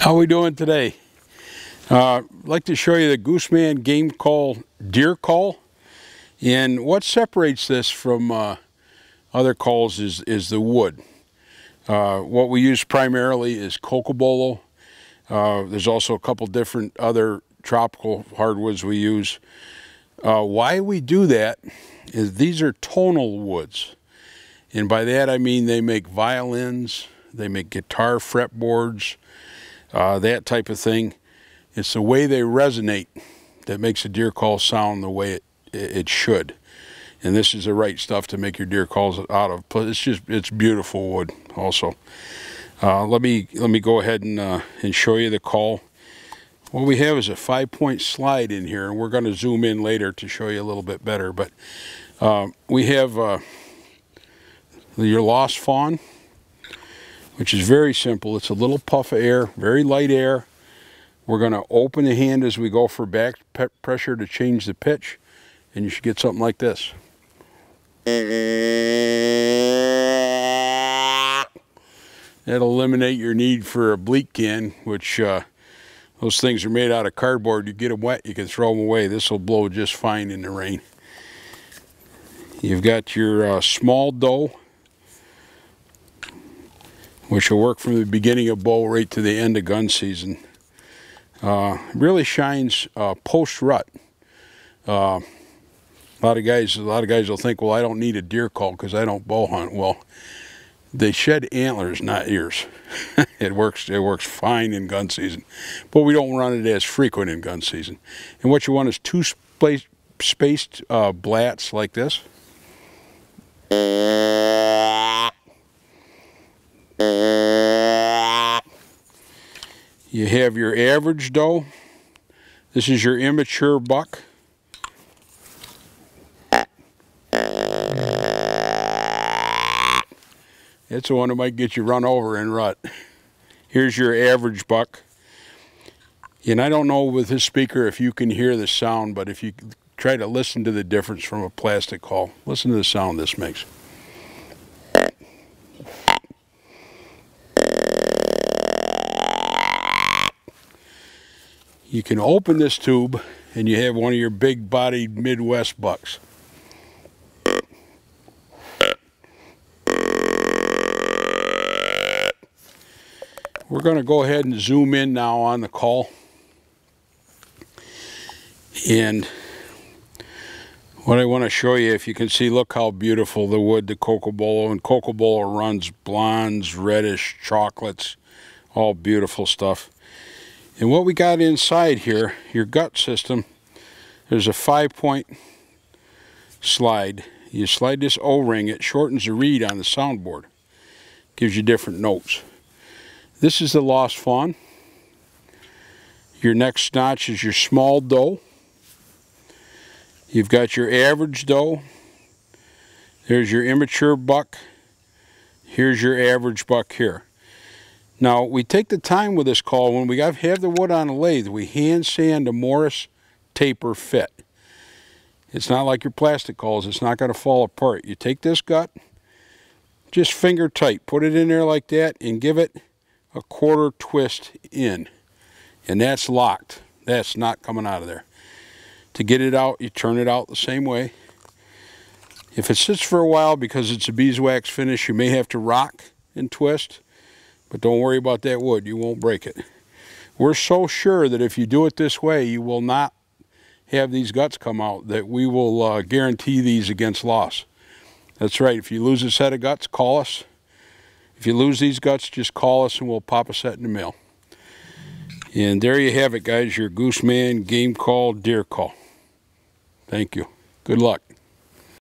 How we doing today? I'd like to show you the Gooseman game call deer call, and what separates this from other calls is the wood. What we use primarily is cocobolo. There's also a couple different other tropical hardwoods we use. Why we do that is these are tonal woods, and by that I mean they make violins, they make guitar fretboards, that type of thing. It's the way they resonate that makes a deer call sound the way it should. And this is the right stuff to make your deer calls out of. Plus, it's beautiful wood also. Let me go ahead and show you the call. What we have is a 5-point slide in here, and we're going to zoom in later to show you a little bit better. But we have your lost fawn, which is very simple. It's a little puff of air, very light air. We're going to open the hand as we go for back pressure to change the pitch, and you should get something like this. That'll eliminate your need for a bleak can, which those things are made out of cardboard. You get them wet, you can throw them away. This will blow just fine in the rain. You've got your small doe, which will work from the beginning of bow right to the end of gun season. Really shines post rut. A lot of guys will think, well, I don't need a deer call because I don't bow hunt. Well, they shed antlers, not ears. It works fine in gun season, but we don't run it as frequent in gun season. And what you want is two spaced blats like this. You have your average doe. This is your immature buck. It's the one that might get you run over in rut. Here's your average buck. And I don't know with this speaker if you can hear the sound, but if you try to listen to the difference from a plastic call, listen to the sound this makes. You can open this tube and you have one of your big-bodied Midwest bucks. We're going to go ahead and zoom in now on the call. And what I want to show you, if you can see, look how beautiful the wood, the cocobolo, and cocobolo runs blondes, reddish, chocolates, all beautiful stuff. And what we got inside here, your gut system, there's a 5-point slide. You slide this O-ring, it shortens the reed on the soundboard. Gives you different notes. This is the lost fawn. Your next notch is your small doe. You've got your average doe. There's your immature buck. Here's your average buck here. Now, we take the time with this call. When we have the wood on a lathe, we hand sand a Morris taper fit. It's not like your plastic calls. It's not going to fall apart. You take this gut, just finger tight, put it in there like that, and give it a 1/4 twist in. And that's locked. That's not coming out of there. To get it out, you turn it out the same way. If it sits for a while because it's a beeswax finish, you may have to rock and twist. But don't worry about that wood, you won't break it. We're so sure that if you do it this way, you will not have these guts come out, that we will guarantee these against loss. That's right, if you lose a set of guts, call us. If you lose these guts, just call us and we'll pop a set in the mail. And there you have it, guys, your Gooseman game call, deer call. Thank you. Good luck.